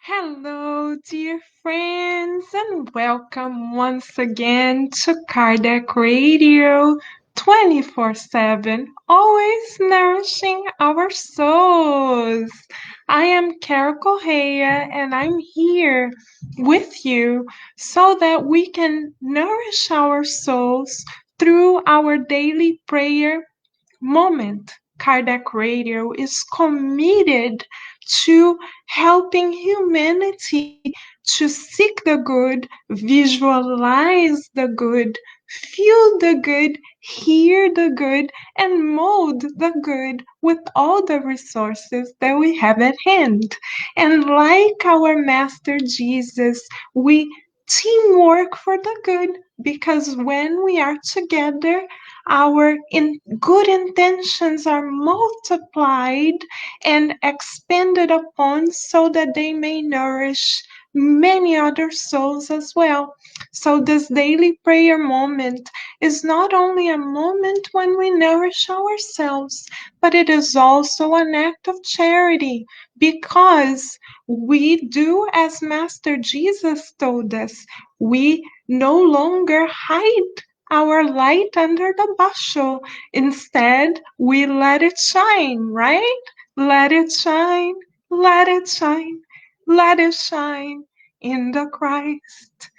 Hello, dear friends, and welcome once again to Kardec Radio 24/7, always nourishing our souls. I am Carol Correa, and I'm here with you so that we can nourish our souls through our daily prayer moment. Kardec Radio is committed to helping humanity to seek the good, visualize the good, feel the good, hear the good, and mold the good with all the resources that we have at hand. And like our Master Jesus, we teamwork for the good because when we are together, our good intentions are multiplied and expanded upon so that they may nourish many other souls as well. So, this daily prayer moment is not only a moment when we nourish ourselves, but it is also an act of charity because we do as Master Jesus told us. We no longer hide our light under the bushel. Instead, we let it shine, right? Let it shine, let it shine, let it shine in the Christ.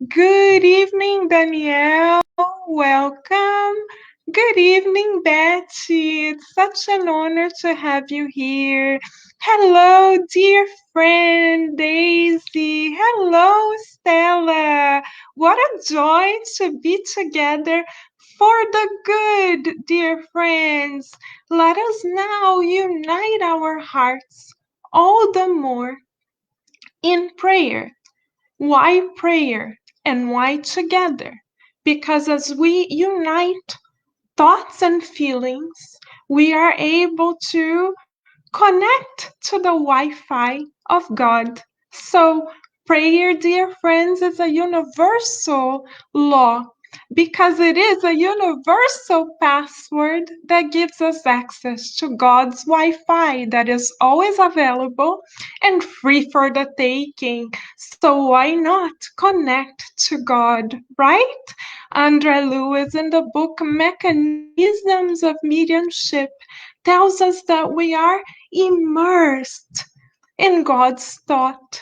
Good evening, Danielle. Welcome. Good evening, Betty. It's such an honor to have you here. Hello, dear friend Daisy. Hello, Stella. What a joy to be together for the good, dear friends. Let us now unite our hearts all the more in prayer. Why prayer and why together? Because as we unite thoughts and feelings, we are able to connect to the Wi-Fi of God. So, prayer, dear friends, is a universal law because it is a universal password that gives us access to God's Wi-Fi that is always available and free for the taking. So why not connect to God, right? Andre Lewis in the book Mechanisms of Mediumship tells us that we are immersed in God's thought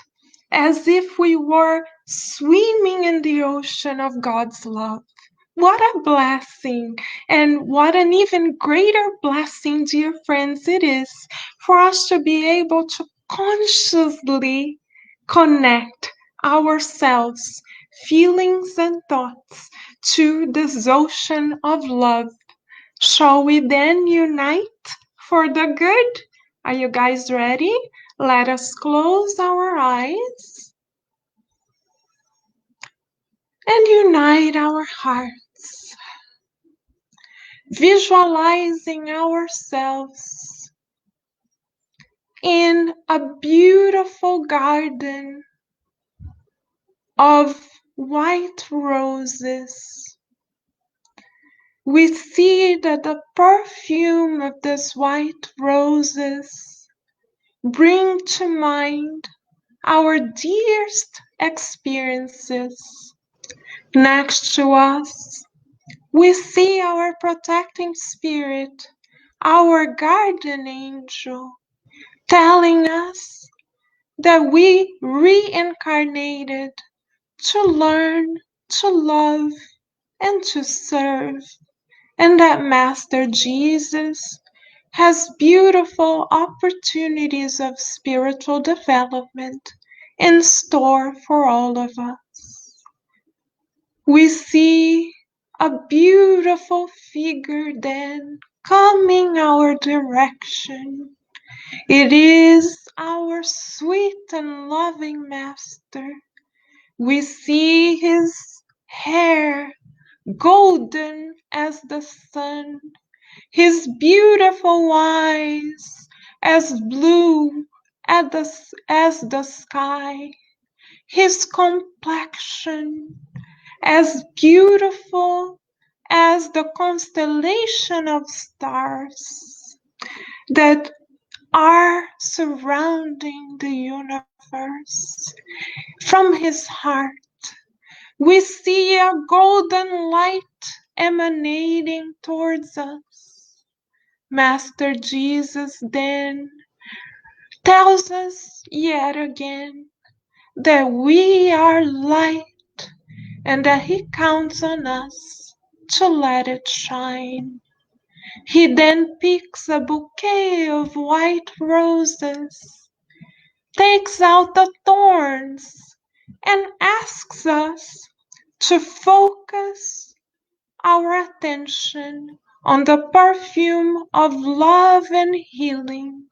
as if we were swimming in the ocean of God's love. What a blessing, and what an even greater blessing, dear friends, it is for us to be able to consciously connect ourselves, feelings, and thoughts to this ocean of love. Shall we then unite for the good? Are you guys ready? Let us close our eyes and unite our hearts, visualizing ourselves in a beautiful garden of white roses. We see that the perfume of these white roses bring to mind our dearest experiences. Next to us, we see our protecting spirit, our guardian angel, telling us that we reincarnated to learn, to love, and to serve, and that Master Jesus has beautiful opportunities of spiritual development in store for all of us. We see a beautiful figure then coming our direction. It is our sweet and loving Master. We see his hair golden as the sun, his beautiful eyes as blue as the sky, his complexion as beautiful as the constellation of stars that are surrounding the universe. From his heart, we see a golden light emanating towards us. Master Jesus then tells us yet again that we are light and that he counts on us to let it shine. He then picks a bouquet of white roses, takes out the thorns, and asks us to focus our attention on the perfume of love and healing,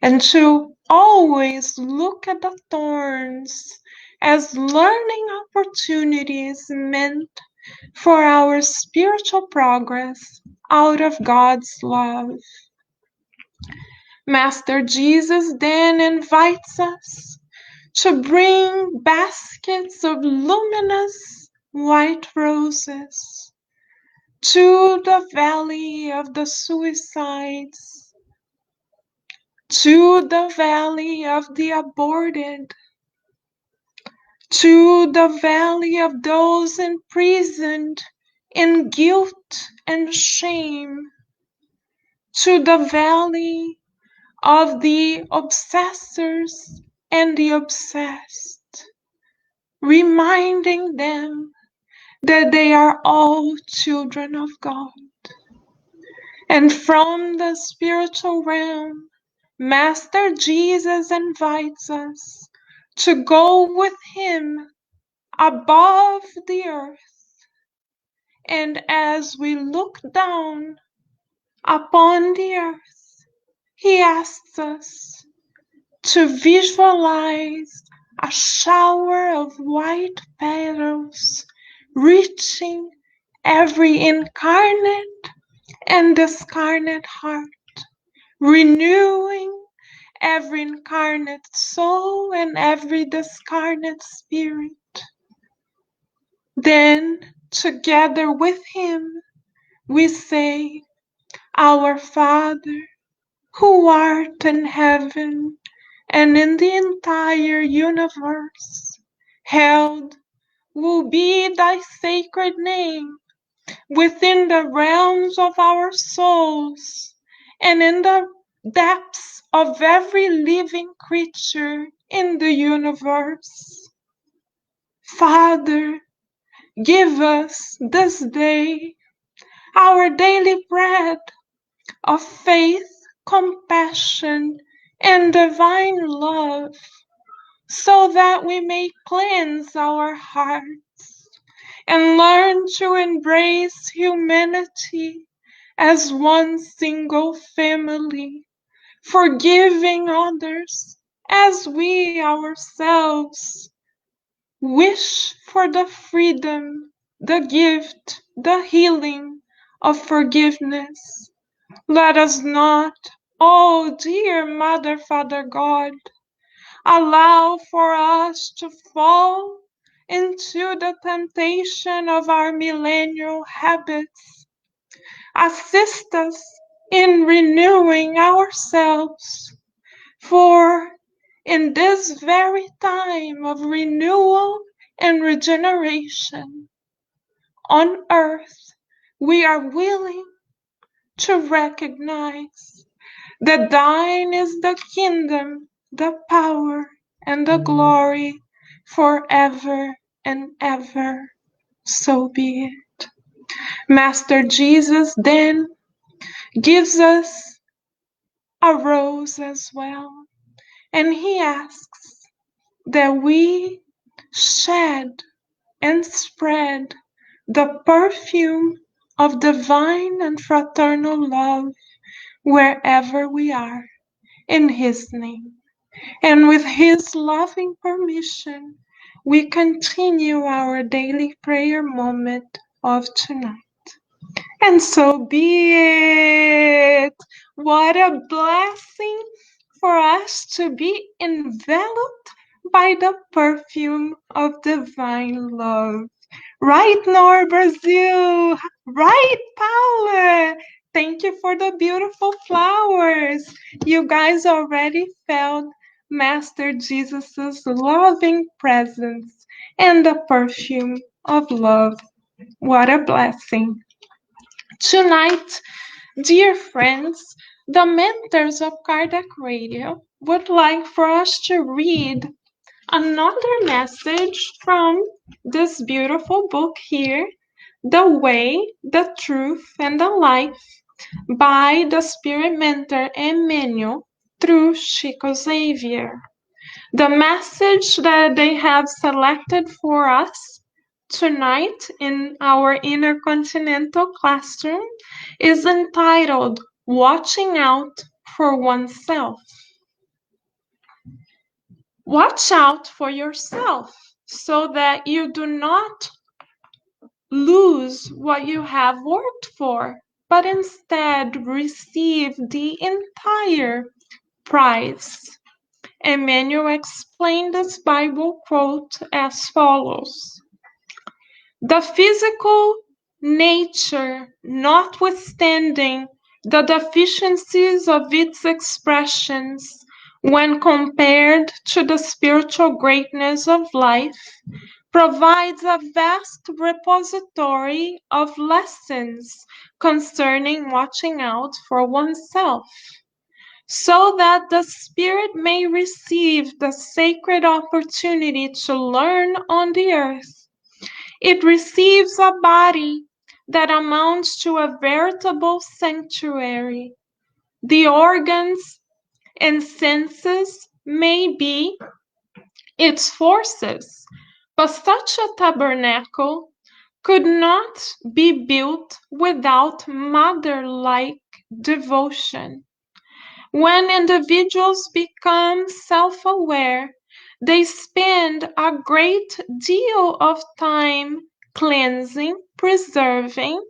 and to always look at the thorns as learning opportunities meant for our spiritual progress out of God's love. Master Jesus then invites us to bring baskets of luminous white roses to the valley of the suicides, to the valley of the aborted, to the valley of those imprisoned in guilt and shame, to the valley of the obsessors and the obsessed, reminding them that they are all children of God. And from the spiritual realm, Master Jesus invites us to go with him above the earth. And as we look down upon the earth, he asks us to visualize a shower of white petals reaching every incarnate and discarnate heart, renewing every incarnate soul and every discarnate spirit. Then, together with him, we say, Our Father, who art in heaven and in the entire universe, held will be thy sacred name within the realms of our souls and in the depths of every living creature in the universe. Father, give us this day our daily bread of faith, compassion, and divine love, so that we may cleanse our hearts and learn to embrace humanity as one single family, forgiving others as we ourselves wish for the freedom, the gift, the healing of forgiveness. Let us not, oh dear Mother, Father God, allow for us to fall into the temptation of our millennial habits. Assist us in renewing ourselves, for in this very time of renewal and regeneration on earth, we are willing to recognize that thine is the kingdom, the power, and the glory forever and ever. So be it. Master Jesus then gives us a rose as well, and he asks that we shed and spread the perfume of divine and fraternal love wherever we are, in his name. And with his loving permission, we continue our daily prayer moment of tonight. And so be it. What a blessing for us to be enveloped by the perfume of divine love. Right, Nor Brazil? Right, Paula? Thank you for the beautiful flowers. You guys already felt Master Jesus's loving presence and the perfume of love. What a blessing. Tonight, dear friends, the mentors of Kardec Radio would like for us to read another message from this beautiful book here, The Way, the Truth, and the Life by the Spirit Mentor Emmanuel through Chico Xavier. The message that they have selected for us tonight in our intercontinental classroom is entitled Watching Out for Oneself. Watch out for yourself so that you do not lose what you have worked for, but instead receive the entire prize. Emmanuel explained this Bible quote as follows: the physical nature, notwithstanding the deficiencies of its expressions, when compared to the spiritual greatness of life, provides a vast repository of lessons concerning watching out for oneself, so that the spirit may receive the sacred opportunity to learn on the earth. It receives a body that amounts to a veritable sanctuary. The organs and senses may be its forces, but such a tabernacle could not be built without mother-like devotion. When individuals become self-aware, they spend a great deal of time cleansing, preserving,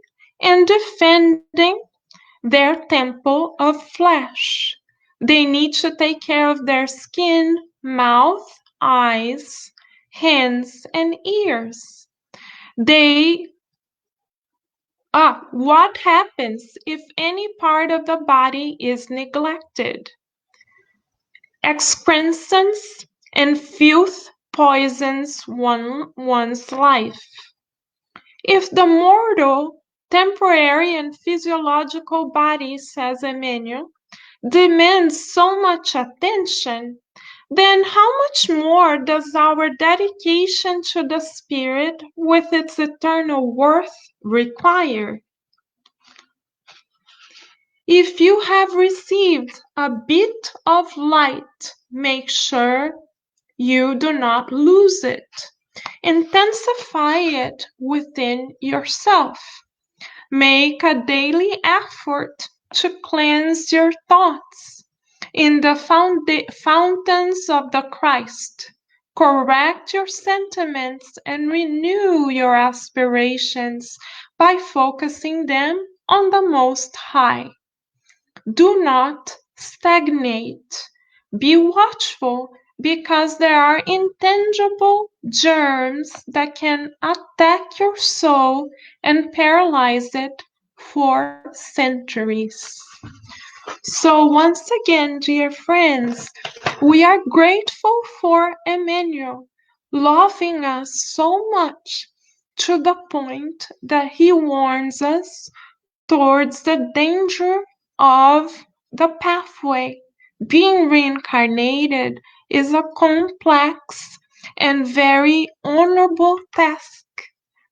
and defending their temple of flesh. They need to take care of their skin, mouth, eyes, hands, and ears. They what happens if any part of the body is neglected? Excrescence and filth poisons one's life. If the mortal, temporary, and physiological body, says Emmanuel, demands so much attention, then how much more does our dedication to the Spirit with its eternal worth require? If you have received a bit of light, make sure you do not lose it. Intensify it within yourself. Make a daily effort to cleanse your thoughts in the fountains of the Christ. Correct your sentiments and renew your aspirations by focusing them on the Most High. Do not stagnate. Be watchful, because there are intangible germs that can attack your soul and paralyze it for centuries. So, once again, dear friends, we are grateful for Emmanuel loving us so much to the point that he warns us towards the danger of the pathway. Being reincarnated is a complex and very honorable task,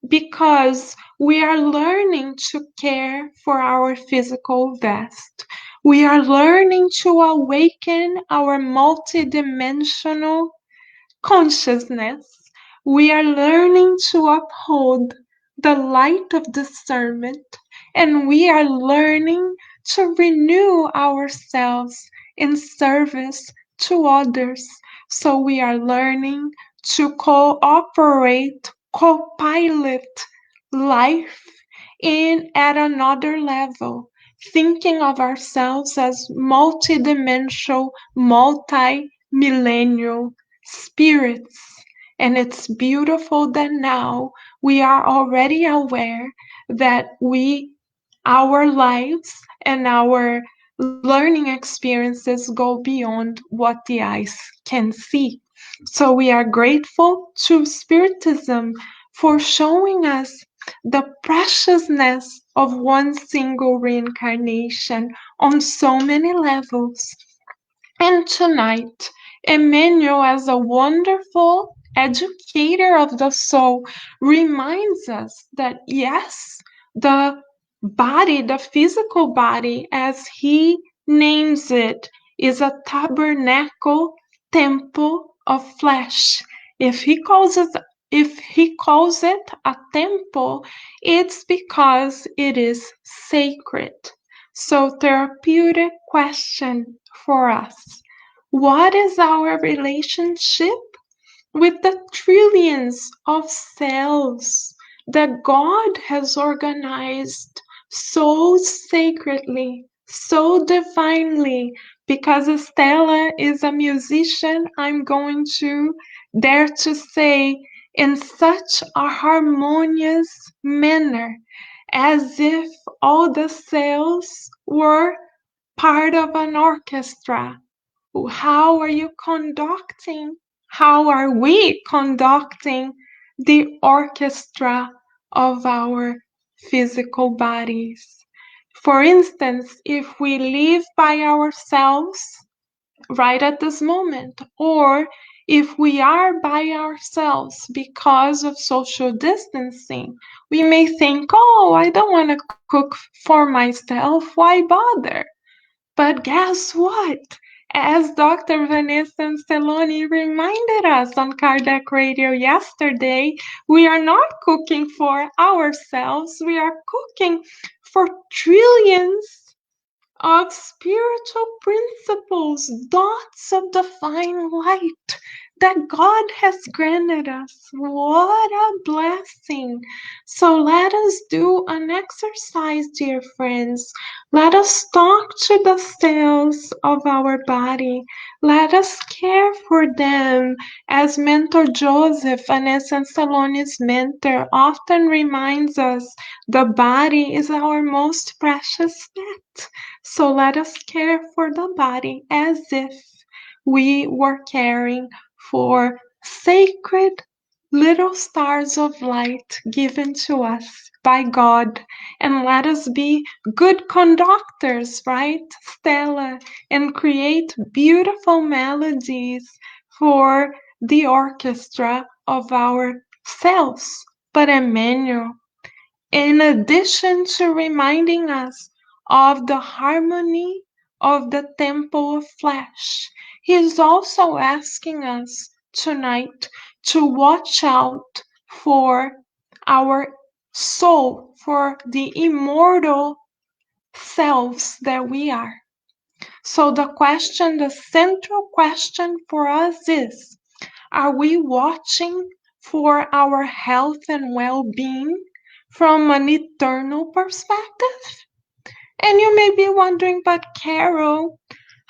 because we are learning to care for our physical vest. We are learning to awaken our multidimensional consciousness. We are learning to uphold the light of discernment, and we are learning to renew ourselves in service to others. So we are learning to cooperate, co-pilot life in at another level, thinking of ourselves as multidimensional, multi-millennial spirits. And it's beautiful that now we are already aware that we our lives and our learning experiences go beyond what the eyes can see. So we are grateful to Spiritism for showing us the preciousness of one single reincarnation on so many levels. And tonight, Emmanuel, as a wonderful educator of the soul, reminds us that yes, the body, the physical body, as he names it, is a tabernacle temple of flesh. If he calls it if he calls it a temple, it's because it is sacred. So, therapeutic question for us: what is our relationship with the trillions of cells that God has organized so sacredly, so divinely? Because Estella is a musician, I'm going to dare to say, in such a harmonious manner, as if all the cells were part of an orchestra. How are you conducting? How are we conducting the orchestra of our physical bodies? For instance, if we live by ourselves right at this moment, or if we are by ourselves because of social distancing, we may think, oh, I don't want to cook for myself, why bother? But guess what? As Dr. Vanessa Stelloni reminded us on Kardec Radio yesterday, we are not cooking for ourselves, we are cooking for trillions of spiritual principles, dots of divine light that God has granted us. What a blessing! So let us do an exercise, dear friends. Let us talk to the cells of our body. Let us care for them. As Mentor Joseph, Vanessa Saloni's mentor, often reminds us, the body is our most precious pet. So let us care for the body as if we were caring for sacred little stars of light given to us by God. And let us be good conductors, right, Stella, and create beautiful melodies for the orchestra of our selves. But Emmanuel, in addition to reminding us of the harmony of the temple of flesh, he is also asking us tonight to watch out for our soul, for the immortal selves that we are. So the central question for us is, are we watching for our health and well-being from an eternal perspective? And you may be wondering, but Carol,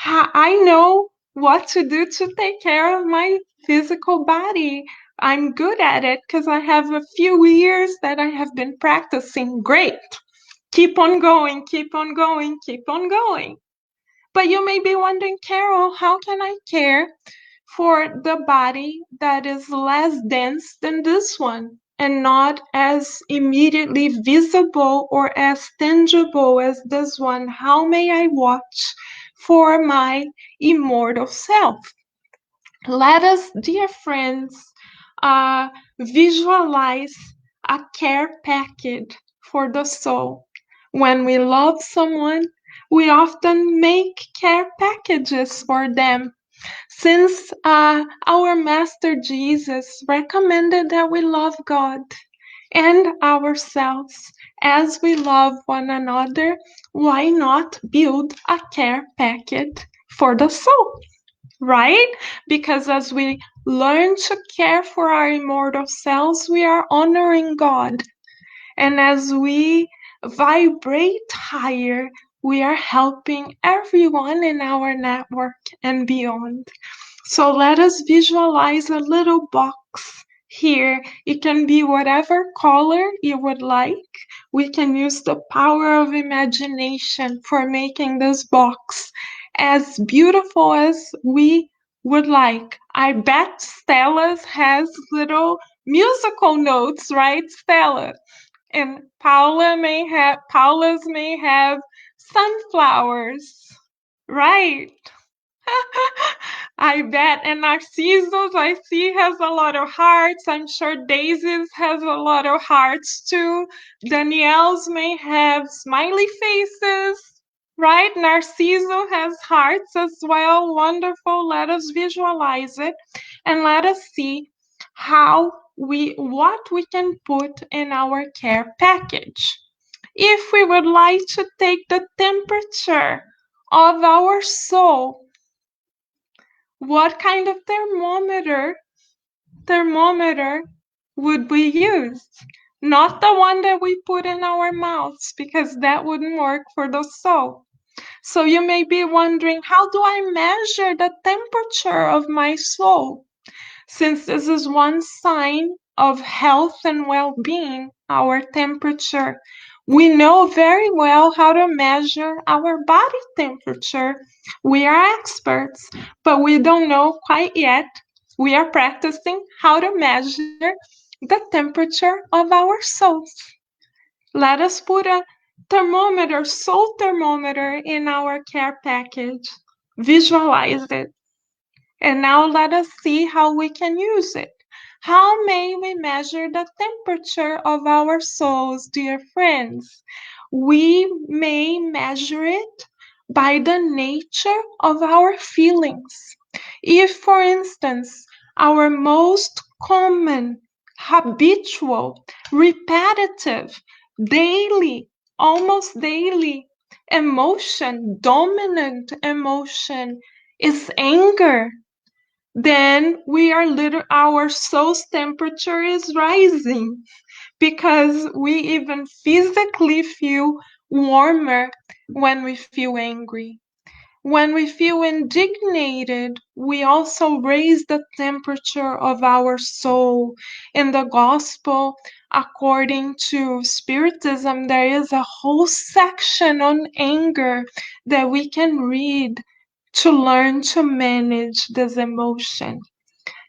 I know what to do to take care of my physical body. I'm good at it because I have a few years that I have been practicing. Great. Keep on going, keep on going, keep on going. But you may be wondering, Carol, how can I care for the body that is less dense than this one and not as immediately visible or as tangible as this one? How may I watch for my immortal self? Let us, dear friends, visualize a care package for the soul. When we love someone, we often make care packages for them. Since our Master Jesus recommended that we love God and ourselves as we love one another, why not build a care packet for the soul? Right? Because as we learn to care for our immortal selves, we are honoring God. And as we vibrate higher, we are helping everyone in our network and beyond. So let us visualize a little box Here, it can be whatever color you would like. We can use the power of imagination for making this box as beautiful as we would like. I bet Stella's has little musical notes, right, Stella? And Paula's may have sunflowers, right? I bet. And Narcissus, I see, has a lot of hearts. I'm sure Daisy's has a lot of hearts too. Danielle's may have smiley faces, right? Narciso has hearts as well. Wonderful. Let us visualize it and let us see what we can put in our care package. If we would like to take the temperature of our soul, what kind of thermometer would we use? Not the one that we put in our mouths, because that wouldn't work for the soul. So you may be wondering, how do I measure the temperature of my soul? Since this is one sign of health and well-being, our temperature, we know very well how to measure our body temperature. We are experts, but we don't know quite yet. We are practicing how to measure the temperature of our souls. Let us put a soul thermometer in our care package. Visualize it. And now let us see how we can use it. How may we measure the temperature of our souls, dear friends? We may measure it by the nature of our feelings. If, for instance, our most common, habitual, repetitive, daily, almost daily dominant emotion is anger, then our soul's temperature is rising, because we even physically feel warmer when we feel angry. When we feel indignated, we also raise the temperature of our soul. In the gospel, according to Spiritism, there is a whole section on anger that we can read to learn to manage this emotion.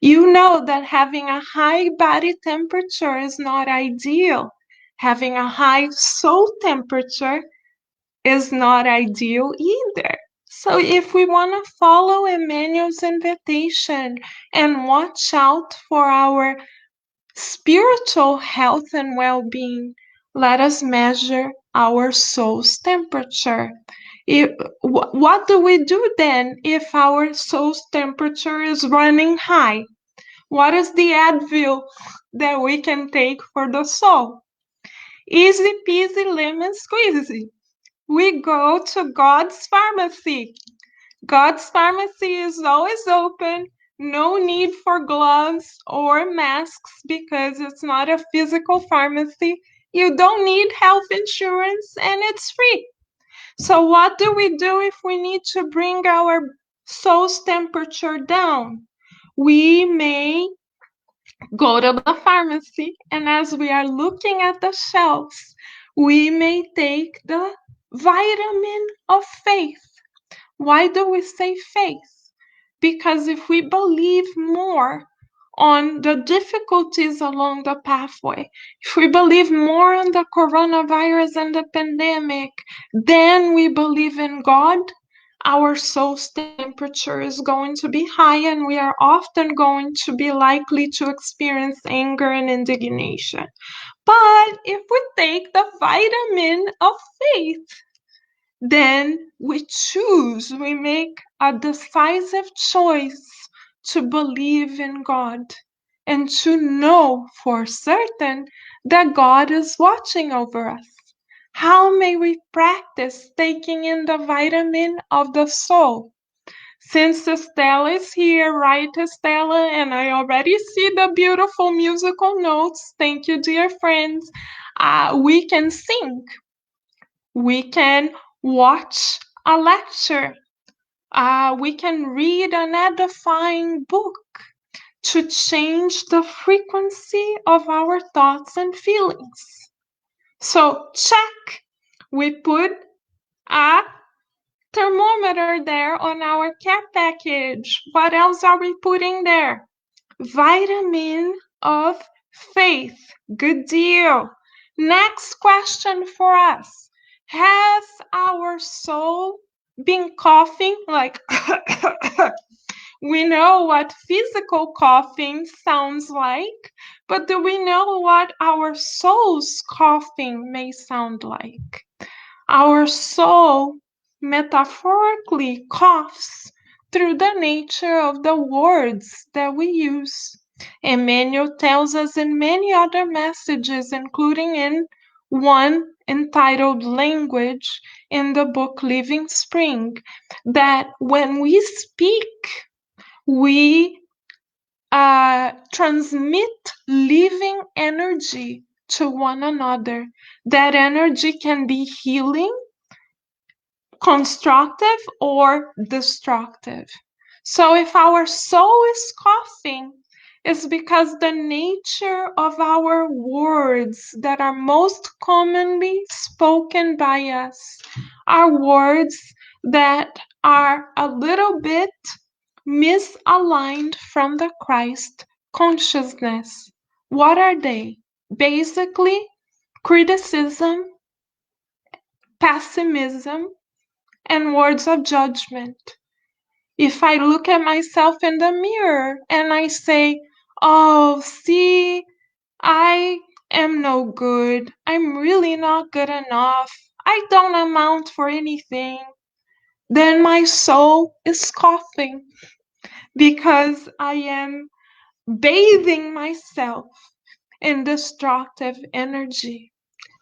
You know that having a high body temperature is not ideal. Having a high soul temperature is not ideal either. So if we want to follow Emmanuel's invitation and watch out for our spiritual health and well-being, let us measure our soul's temperature. What do we do then if our soul's temperature is running high? What is the Advil that we can take for the soul? Easy peasy lemon squeezy. We go to God's Pharmacy. God's Pharmacy is always open. No need for gloves or masks because it's not a physical pharmacy. You don't need health insurance and it's free. So what do we do if we need to bring our soul's temperature down? We may go to the pharmacy, and as we are looking at the shelves, we may take the vitamin of faith. Why do we say faith? Because if we believe more on the difficulties along the pathway, if we believe more on the coronavirus and the pandemic, then we believe in God, our soul's temperature is going to be high, and we are often going to be likely to experience anger and indignation. But if we take the vitamin of faith, then we make a decisive choice to believe in God and to know for certain that God is watching over us. How may we practice taking in the vitamin of the soul? Since Estella is here, right, Estella? And I already see the beautiful musical notes. Thank you, dear friends. We can sing. We can watch a lecture. We can read an edifying book. to change the frequency of our thoughts and feelings. So, check. We put a thermometer there on our care package. What else are we putting there? Vitamin of faith. Good deal. Next question for us. Has our soul been coughing like we know what physical coughing sounds like, but do we know what our soul's coughing may sound like? Our soul metaphorically coughs through the nature of the words that we use. Emmanuel tells us in many other messages, including in one entitled Language in the book Living Spring, that when we speak, we transmit living energy to one another. That energy can be healing, constructive, or destructive. So if our soul is coughing, it's because the nature of our words that are most commonly spoken by us are words that are a little bit misaligned from the Christ consciousness. What are they? Basically, criticism, pessimism, and words of judgment. If I look at myself in the mirror and I say, oh, see, I am no good. I'm really not good enough. I don't amount for anything. Then my soul is coughing because I am bathing myself in destructive energy.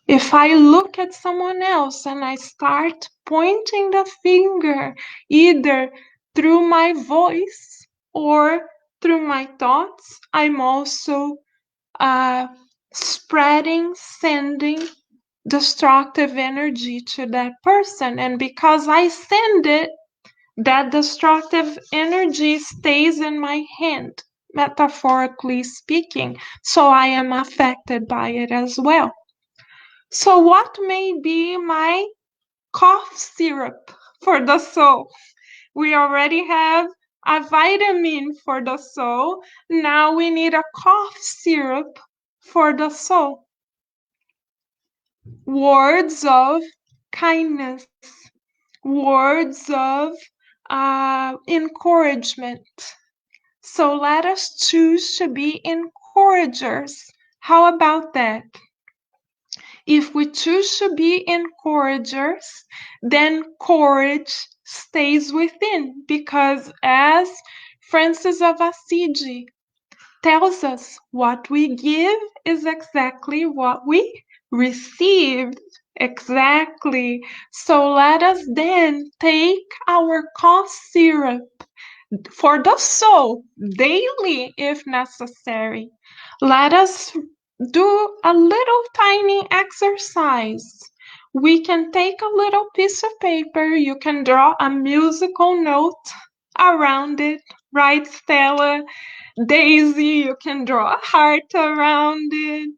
If I look at someone else and I start pointing the finger either through my voice or through my thoughts, I'm also sending destructive energy to that person. And because I send it, that destructive energy stays in my hand, metaphorically speaking. So I am affected by it as well. So, what may be my cough syrup for the soul? We already have a vitamin for the soul. Now we need a cough syrup for the soul. Words of kindness, words of encouragement. So let us choose to be encouragers. How about that? If we choose to be encouragers, then courage stays within, because as Francis of Assisi tells us, what we give is exactly what we receive. Exactly. So let us then take our cough syrup for the soul daily if necessary. Let us do a little tiny exercise. We can take a little piece of paper. You can draw a musical note around it, right, Stella? Daisy, you can draw a heart around it.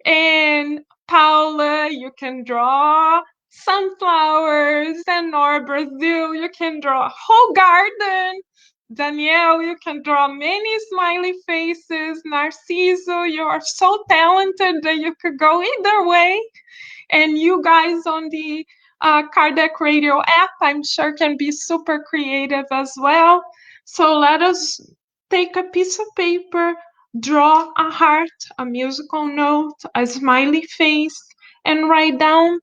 And Paula, you can draw sunflowers. And Nora Brazil, you can draw a whole garden. Danielle, you can draw many smiley faces. Narciso, you are so talented that you could go either way. And you guys on the Kardec Radio app, I'm sure, can be super creative as well. So let us take a piece of paper, draw a heart, a musical note, a smiley face, and write down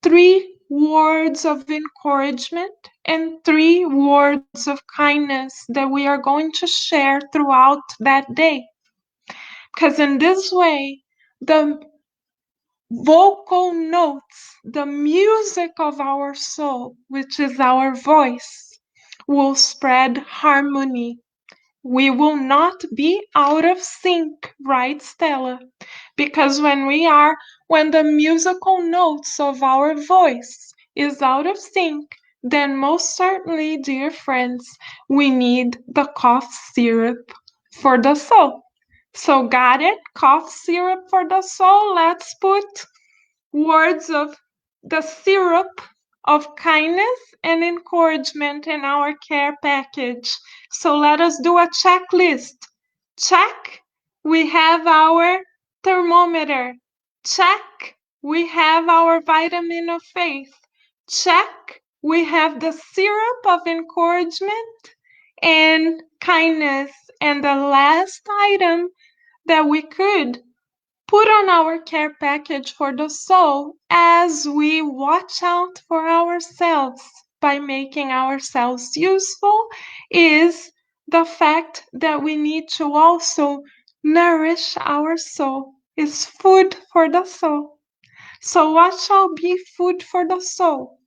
3 words of encouragement and 3 words of kindness that we are going to share throughout that day. Because in this way, the vocal notes, the music of our soul, which is our voice, will spread harmony. We will not be out of sync, right, Stella? Because when the musical notes of our voice is out of sync, then most certainly, dear friends, we need the cough syrup for the soul. So, got it? Cough syrup for the soul. Let's put words of the syrup of kindness and encouragement in our care package. So let us do a checklist. Check, we have our thermometer. Check, we have our vitamin of faith. Check, we have the syrup of encouragement and kindness. And the last item that we could put on our care package for the soul as we watch out for ourselves by making ourselves useful is the fact that we need to also nourish our soul. Is food for the soul. So, what shall be food for the soul?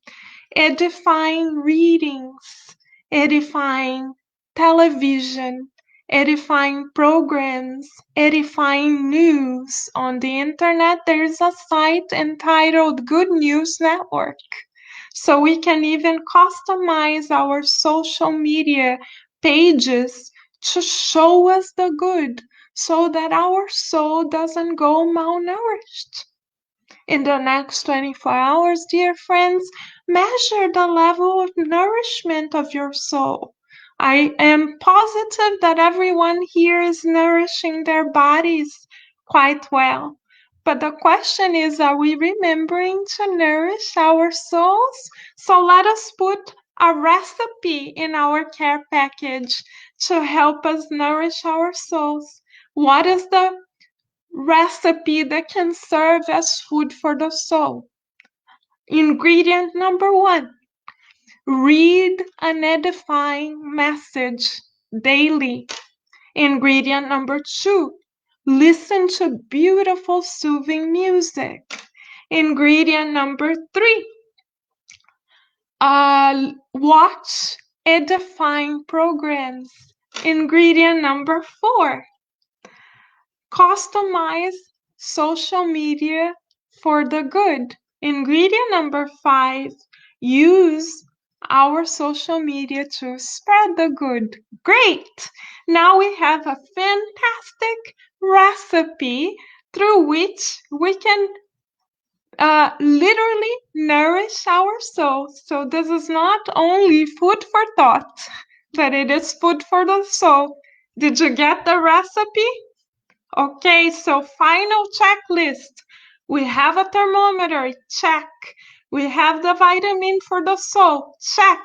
Edifying readings, edifying television, edifying programs, edifying news. On the internet, there's a site entitled Good News Network. So we can even customize our social media pages to show us the good so that our soul doesn't go malnourished. In the next 24 hours, dear friends, measure the level of nourishment of your soul. I am positive that everyone here is nourishing their bodies quite well. But the question is, are we remembering to nourish our souls? So let us put a recipe in our care package to help us nourish our souls. What is the recipe that can serve as food for the soul? Ingredient number 1, read an edifying message daily. Ingredient number 2, listen to beautiful, soothing music. Ingredient number 3, watch edifying programs. Ingredient number 4, customize social media for the good. Ingredient number 5, use our social media to spread the good. Great! Now we have a fantastic recipe through which we can literally nourish our souls. So this is not only food for thought, but it is food for the soul. Did you get the recipe? Okay, so final checklist. We have a thermometer, check. We have the vitamin for the soul, check.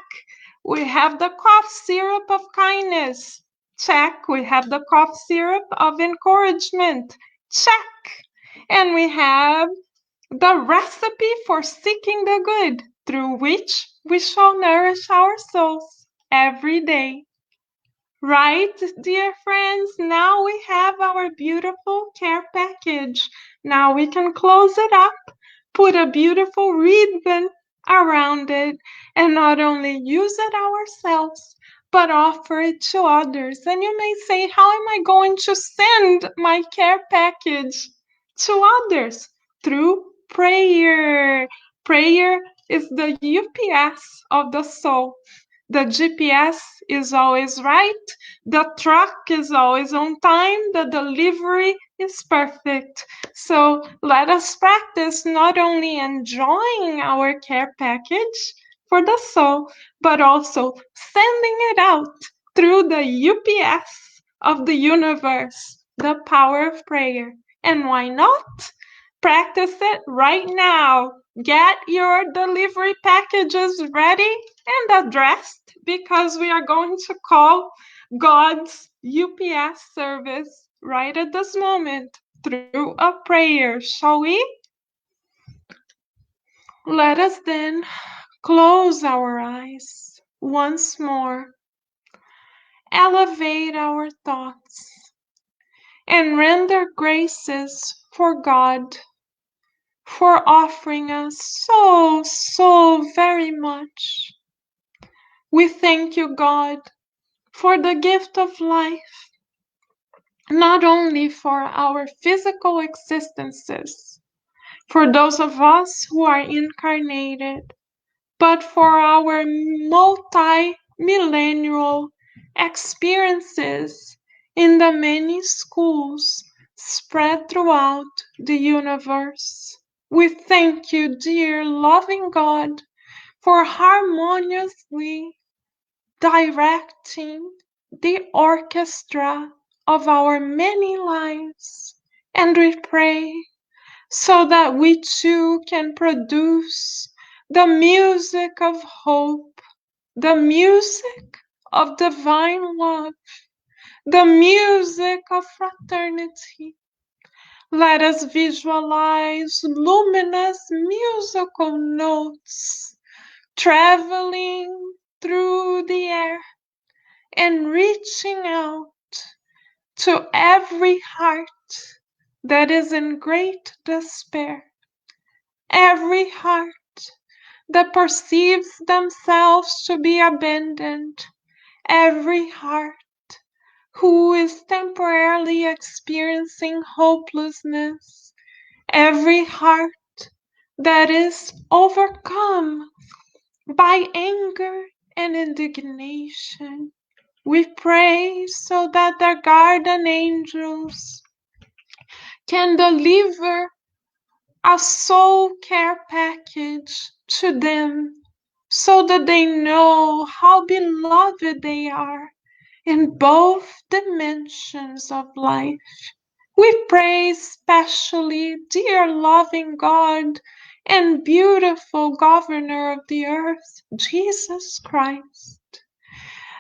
We have the cough syrup of kindness, check. We have the cough syrup of encouragement, check. And we have the recipe for seeking the good, through which we shall nourish our souls every day. Right, dear friends, now we have our beautiful care package. Now we can close it up, put a beautiful ribbon around it, and not only use it ourselves, but offer it to others. And you may say, how am I going to send my care package to others? Through prayer. Prayer is the UPS of the soul. The GPS is always right, the truck is always on time, the delivery is perfect. So let us practice not only enjoying our care package for the soul, but also sending it out through the UPS of the universe, the power of prayer. And why not? Practice it right now. Get your delivery packages ready and addressed because we are going to call God's UPS service right at this moment through a prayer. Shall we? Let us then close our eyes once more, elevate our thoughts, and render graces for God for offering us so very much. We thank you, God, for the gift of life, not only for our physical existences, for those of us who are incarnated, but for our multi-millennial experiences in the many schools spread throughout the universe. We thank you, dear loving God, for harmoniously directing the orchestra of our many lives. And we pray so that we too can produce the music of hope, the music of divine love, the music of fraternity. Let us visualize luminous musical notes traveling through the air and reaching out to every heart that is in great despair, every heart that perceives themselves to be abandoned, every heart who is temporarily experiencing hopelessness, every heart that is overcome by anger and indignation. We pray so that their guardian angels can deliver a soul care package to them so that they know how beloved they are in both dimensions of life. We pray especially, dear loving God and beautiful governor of the earth, Jesus Christ,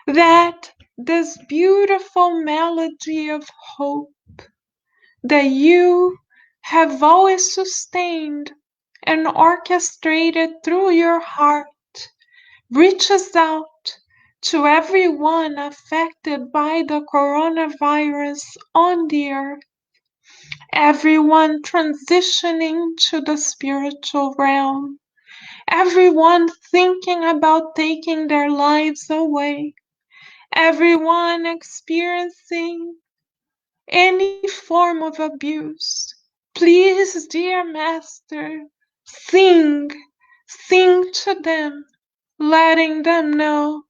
that this beautiful melody of hope that you have always sustained and orchestrated through your heart reaches out to everyone affected by the coronavirus on the earth, everyone transitioning to the spiritual realm, everyone thinking about taking their lives away, everyone experiencing any form of abuse. Please, dear Master, sing, sing to them, letting them know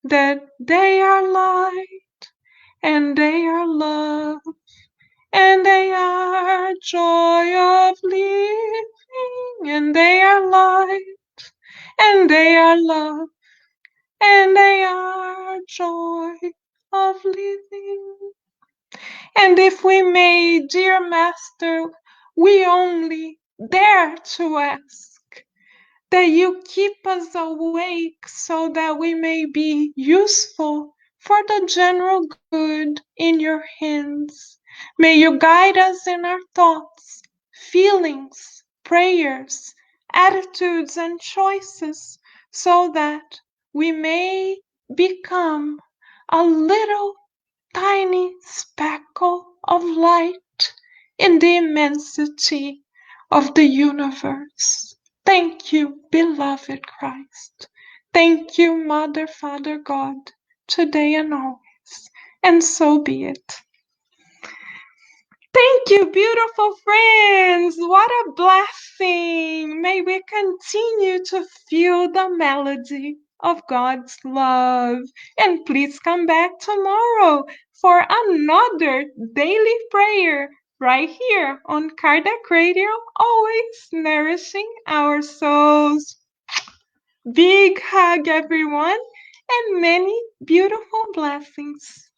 that they are light and they are love and they are joy of living and they are light and they are love and they are joy of living. And if we may, dear Master, we only dare to ask that you keep us awake so that we may be useful for the general good in your hands. May you guide us in our thoughts, feelings, prayers, attitudes, and choices so that we may become a little tiny speckle of light in the immensity of the universe. Thank you, beloved Christ. Thank you, Mother, Father, God, today and always. And so be it. Thank you, beautiful friends. What a blessing. May we continue to feel the melody of God's love. And please come back tomorrow for another daily prayer right here on Kardec Radio, always nourishing our souls. Big hug, everyone, and many beautiful blessings.